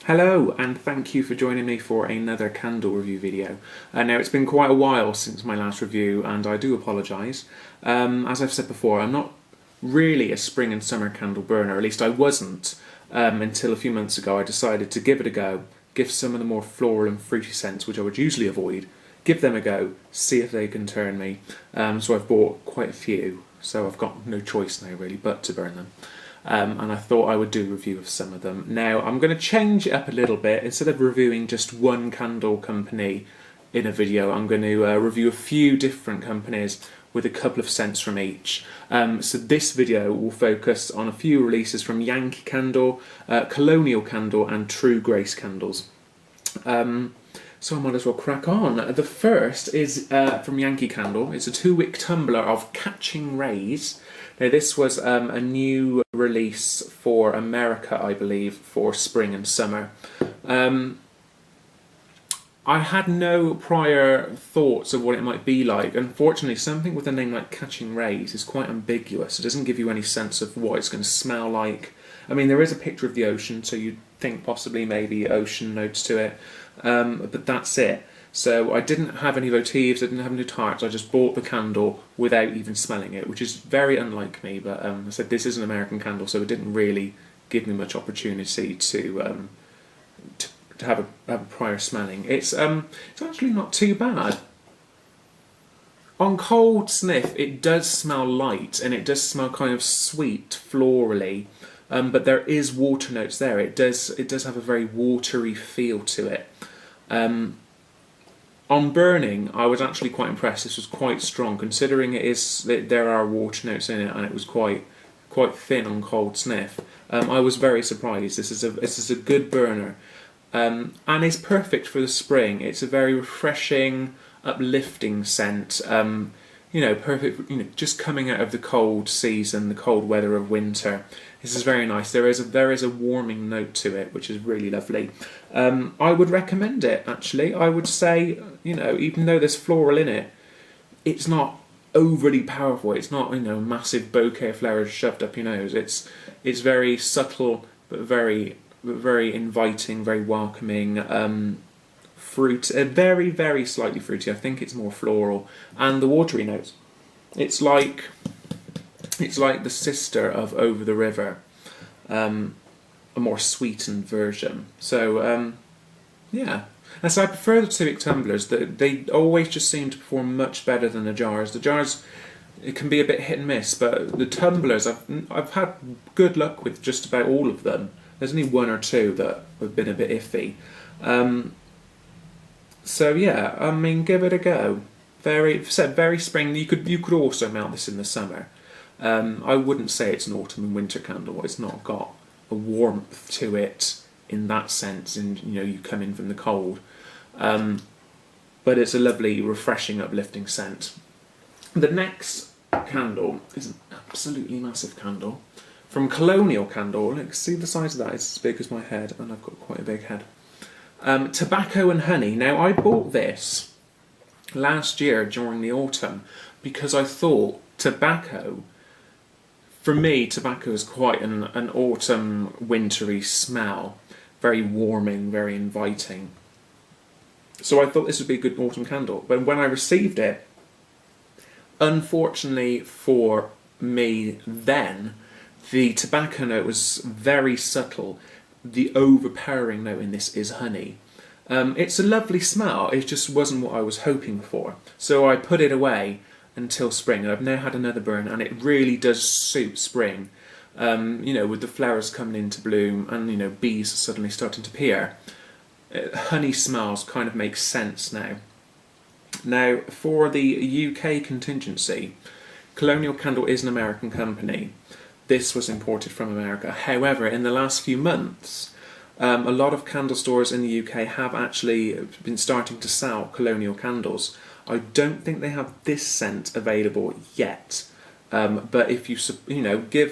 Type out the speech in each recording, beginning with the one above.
Hello, and thank you for joining me for another candle review video. Now, it's been quite a while since my last review, and I do apologise. As I've said before, I'm not really a spring and summer candle burner, at least I wasn't until a few months ago. I decided to give it a go, give some of the more floral and fruity scents, which I would usually avoid, give them a go, see if they can turn me. So I've bought quite a few, so I've got no choice now really but to burn them. And I thought I would do a review of some of them. Now, I'm going to change it up a little bit. Instead of reviewing just one candle company in a video, I'm going to review a few different companies with a couple of scents from each. So this video will focus on a few releases from Yankee Candle, Colonial Candle and True Grace Candles. So I might as well crack on. The first is from Yankee Candle. It's a 2-wick tumbler of Catching Rays. Now this was a new release for America, I believe, for spring and summer. I had no prior thoughts of what it might be like. Unfortunately, something with a name like Catching Rays is quite ambiguous. It doesn't give you any sense of what it's going to smell like. I mean, there is a picture of the ocean, so you'd think possibly maybe ocean notes to it, but that's it. So I didn't have any votives, I didn't have any tarts, I just bought the candle without even smelling it, which is very unlike me, but I said this is an American candle, so it didn't really give me much opportunity to have a prior smelling. It's actually not too bad. On cold sniff, it does smell light, and it does smell kind of sweet, florally, but there is water notes there. It does have a very watery feel to it. On burning, I was actually quite impressed. This was quite strong, considering there are water notes in it, and it was quite thin on cold sniff. I was very surprised. This is a good burner, and it's perfect for the spring. It's a very refreshing, uplifting scent. Perfect. Just coming out of the cold season, the cold weather of winter. This is very nice. There is a warming note to it, which is really lovely. I would recommend it, actually. I would say, even though there's floral in it, it's not overly powerful. It's not, a massive bouquet of flowers shoved up your nose. It's very subtle, but very inviting, very welcoming. Fruit, very, very slightly fruity. I think it's more floral, and the watery notes. It's like the sister of Over the River, a more sweetened version. So yeah, and so I prefer the 2-wick tumblers. They always just seem to perform much better than the jars. The jars, it can be a bit hit and miss, but the tumblers, I've had good luck with just about all of them. There's only one or two that have been a bit iffy. So yeah, I mean, give it a go. Very spring. You could also mount this in the summer. I wouldn't say it's an autumn and winter candle. It's not got a warmth to it in that sense, and you come in from the cold. But it's a lovely, refreshing, uplifting scent. The next candle is an absolutely massive candle from Colonial Candle. Look, see the size of that? It's as big as my head, and I've got quite a big head. Tobacco and Honey. Now, I bought this last year during the autumn because I thought tobacco, for me, tobacco is quite an autumn, wintry smell. Very warming, very inviting. So I thought this would be a good autumn candle. But when I received it, unfortunately for me then, the tobacco note was very subtle. The overpowering note in this is honey. It's a lovely smell, it just wasn't what I was hoping for. So I put it away until spring, and I've now had another burn, and it really does suit spring. With the flowers coming into bloom and, bees suddenly starting to appear. Honey smells kind of make sense now. Now, for the UK contingency, Colonial Candle is an American company. This was imported from America. However, in the last few months, a lot of candle stores in the UK have actually been starting to sell Colonial candles. I don't think they have this scent available yet. But if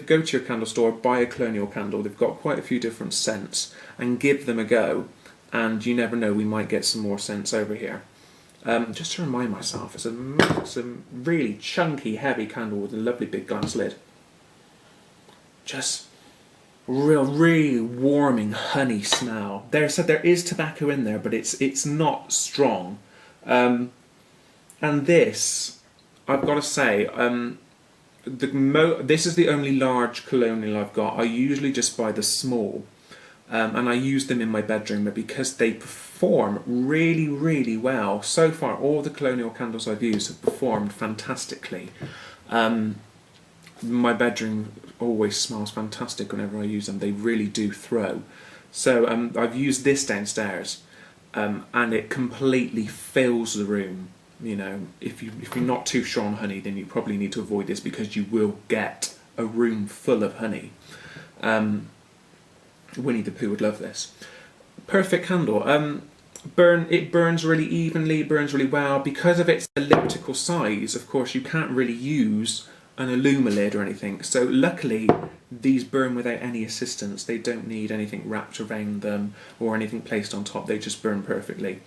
go to your candle store, buy a Colonial candle. They've got quite a few different scents, and give them a go. And you never know, we might get some more scents over here. Just to remind myself, it's a really chunky, heavy candle with a lovely big glass lid. Just really warming honey smell. There is tobacco in there, but it's not strong. And this, I've got to say, this is the only large Colonial I've got. I usually just buy the small, and I use them in my bedroom, but because they perform really, really well. So far, all the Colonial candles I've used have performed fantastically. My bedroom always smells fantastic whenever I use them. They really do throw. So I've used this downstairs, and it completely fills the room. You know, if you're not too sure on honey, then you probably need to avoid this because you will get a room full of honey. Winnie the Pooh would love this. Perfect candle. It burns really evenly, burns really well. Because of its elliptical size, of course, you can't really use an Illumilid or anything. So luckily, these burn without any assistance. They don't need anything wrapped around them or anything placed on top. They just burn perfectly.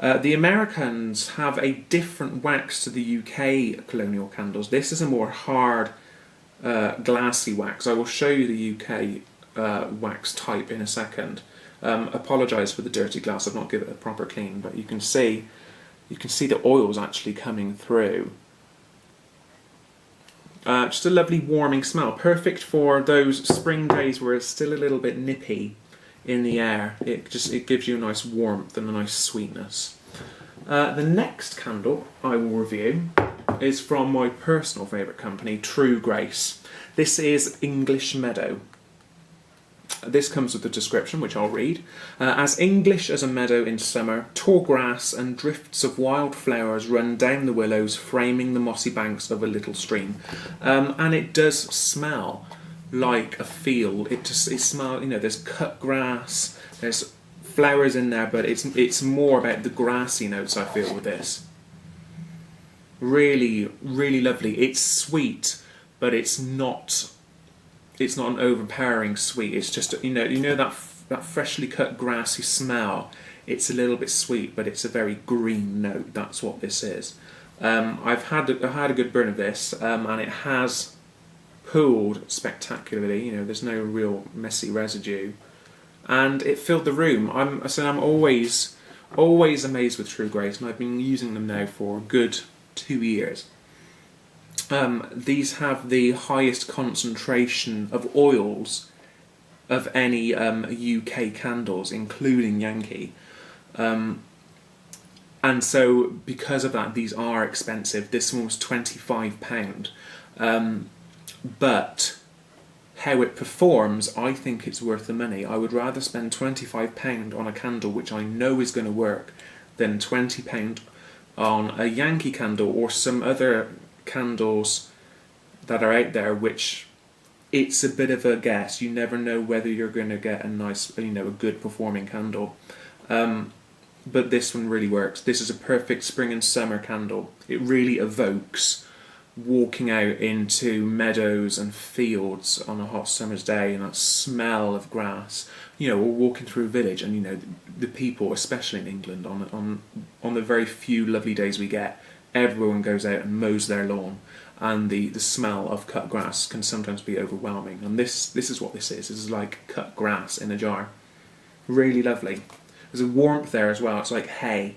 The Americans have a different wax to the UK Colonial candles. This is a more hard, glassy wax. I will show you the UK wax type in a second. Apologise for the dirty glass. I've not given it a proper clean, but you can see the oils actually coming through. Just a lovely warming smell, perfect for those spring days where it's still a little bit nippy in the air. It gives you a nice warmth and a nice sweetness. The next candle I will review is from my personal favourite company, True Grace. This is English Meadow. This comes with a description, which I'll read. As English as a meadow in summer, tall grass and drifts of wild flowers run down the willows, framing the mossy banks of a little stream. And it does smell like a field. It smells, there's cut grass, there's flowers in there, but it's more about the grassy notes I feel with this. Really, really lovely. It's sweet, but it's not an overpowering sweet. It's just that freshly cut grassy smell. It's a little bit sweet, but it's a very green note. That's what this is. I've had a good burn of this, and it has pooled spectacularly. There's no real messy residue, and it filled the room. I'm always amazed with True Grace, and I've been using them now for a good 2 years. These have the highest concentration of oils of any UK candles, including Yankee. And so because of that, these are expensive. This one was £25. But how it performs, I think it's worth the money. I would rather spend £25 on a candle which I know is going to work than £20 on a Yankee candle or some other candles that are out there, which it's a bit of a guess. You never know whether you're going to get a nice, a good performing candle. But this one really works. This is a perfect spring and summer candle. It really evokes walking out into meadows and fields on a hot summer's day, and that smell of grass. Or walking through a village, and the people, especially in England, on the very few lovely days we get, everyone goes out and mows their lawn, and the smell of cut grass can sometimes be overwhelming. And this is what this is. This is like cut grass in a jar. Really lovely. There's a warmth there as well. It's like hay.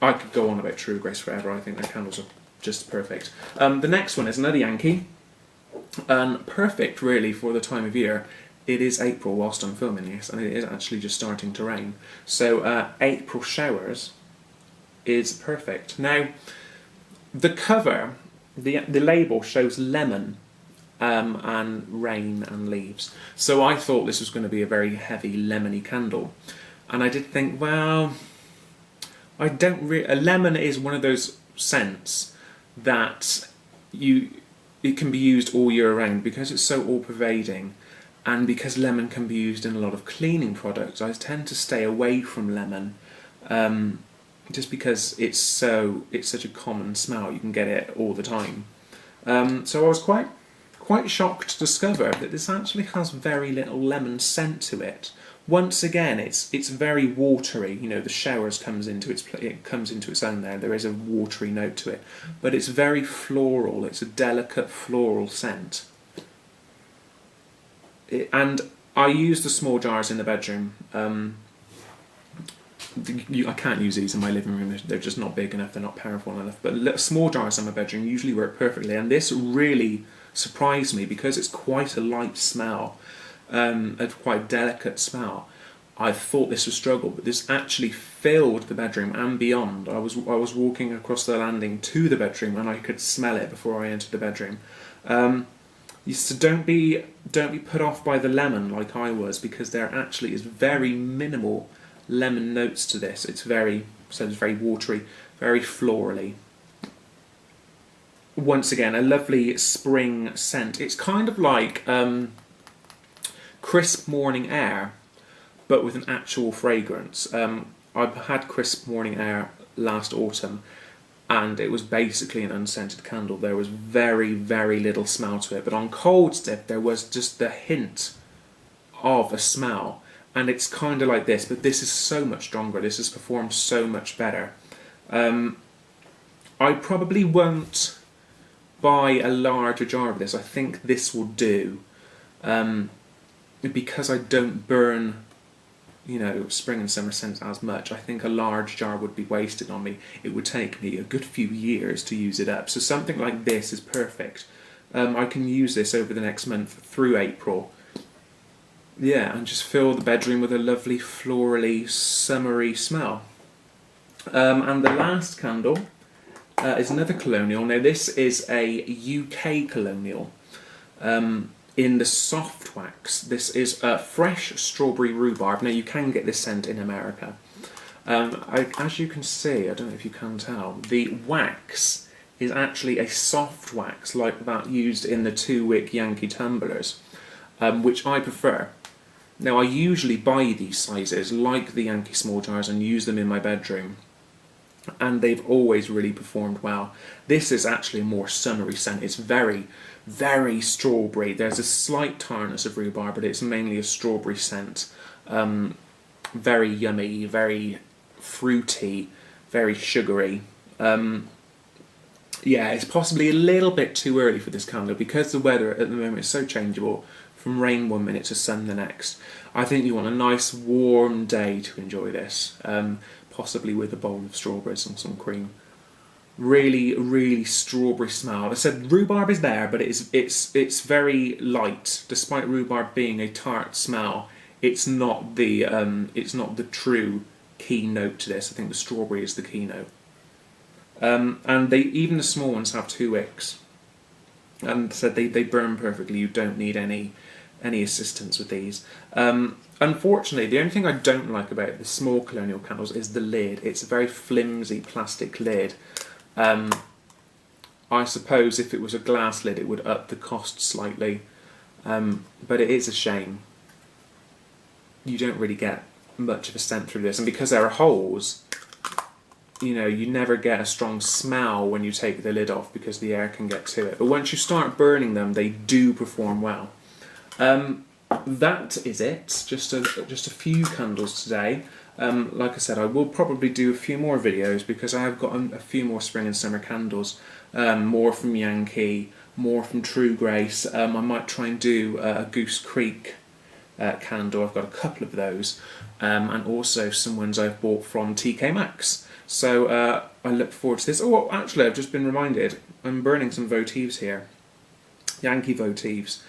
I could go on about True Grace forever. I think their candles are just perfect. The next one is another Yankee, and perfect really for the time of year. It is April whilst I'm filming this, and it is actually just starting to rain. So April showers is perfect. Now, the cover, the label shows lemon and rain and leaves. So I thought this was going to be a very heavy lemony candle, and I did think, well, a lemon is one of those scents that it can be used all year round because it's so all-pervading, and because lemon can be used in a lot of cleaning products. I tend to stay away from lemon. Just because it's such a common smell, you can get it all the time. So I was quite shocked to discover that this actually has very little lemon scent to it. Once again, it's very watery. The showers comes into its own there. There is a watery note to it, but it's very floral. It's a delicate floral scent. And I use the small jars in the bedroom. I can't use these in my living room, they're just not big enough, they're not powerful enough, but small jars in my bedroom usually work perfectly, and this really surprised me because it's quite a light smell, a quite delicate smell. I thought this would struggle, but this actually filled the bedroom and beyond. I was walking across the landing to the bedroom and I could smell it before I entered the bedroom. So don't be put off by the lemon like I was, because there actually is very minimal lemon notes to this. It's very watery, very florally. Once again, a lovely spring scent. It's kind of like crisp morning air, but with an actual fragrance. I had crisp morning air last autumn, and it was basically an unscented candle. There was very, very little smell to it, but on cold stick there was just the hint of a smell. And it's kind of like this, but this is so much stronger. This has performed so much better. I probably won't buy a larger jar of this. I think this will do, because I don't burn, spring and summer scents as much. I think a large jar would be wasted on me. It would take me a good few years to use it up. So something like this is perfect. I can use this over the next month through April. Yeah, and just fill the bedroom with a lovely florally, summery smell. And the last candle is another Colonial. Now this is a UK Colonial in the soft wax. This is fresh strawberry rhubarb. Now you can get this scent in America. As you can see, I don't know if you can tell, the wax is actually a soft wax like that used in the 2-wick Yankee tumblers, which I prefer. Now I usually buy these sizes, like the Yankee small jars, and use them in my bedroom, and they've always really performed well. This is actually a more summery scent. It's very, very strawberry. There's a slight tartness of rhubarb, but it's mainly a strawberry scent. Very yummy, very fruity, very sugary. Yeah, it's possibly a little bit too early for this candle because the weather at the moment is so changeable, from rain 1 minute to sun the next. I think you want a nice warm day to enjoy this, possibly with a bowl of strawberries and some cream. Really, really strawberry smell. I said rhubarb is there, but it's very light. Despite rhubarb being a tart smell, it's not the true key note to this. I think the strawberry is the key note. And even the small ones have 2 wicks, and said they burn perfectly. You don't need any assistance with these. Unfortunately, the only thing I don't like about the small Colonial candles is the lid. It's a very flimsy plastic lid. I suppose if it was a glass lid it would up the cost slightly, but it is a shame. You don't really get much of a scent through this, and because there are holes, you never get a strong smell when you take the lid off because the air can get to it. But once you start burning them, they do perform well. That is it. Just a few candles today. Like I said, I will probably do a few more videos because I have got a few more spring and summer candles. More from Yankee, more from True Grace. I might try and do a Goose Creek candle. I've got a couple of those, and also some ones I've bought from TK Maxx. So I look forward to this. Oh, actually, I've just been reminded I'm burning some votives here. Yankee votives.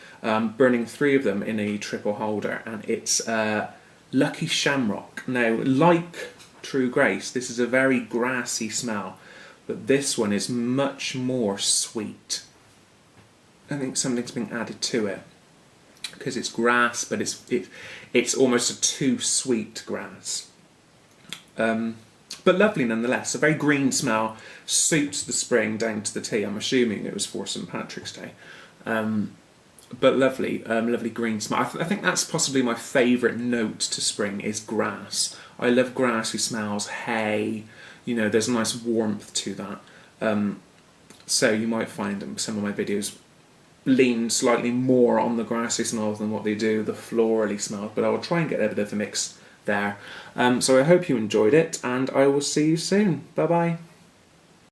Burning 3 of them in a triple holder, and it's Lucky Shamrock. Now, like True Grace, this is a very grassy smell, but this one is much more sweet. I think something's been added to it because it's grass, but it's almost a too sweet grass. But lovely nonetheless. A very green smell, suits the spring down to the T. I'm assuming it was for St Patrick's Day. But lovely, lovely green smell. I think that's possibly my favourite note to spring is grass. I love grassy smells, hay, there's a nice warmth to that. So you might find some of my videos lean slightly more on the grassy smells than what they do the florally smells, but I will try and get a bit of a mix there. So I hope you enjoyed it, and I will see you soon. Bye bye.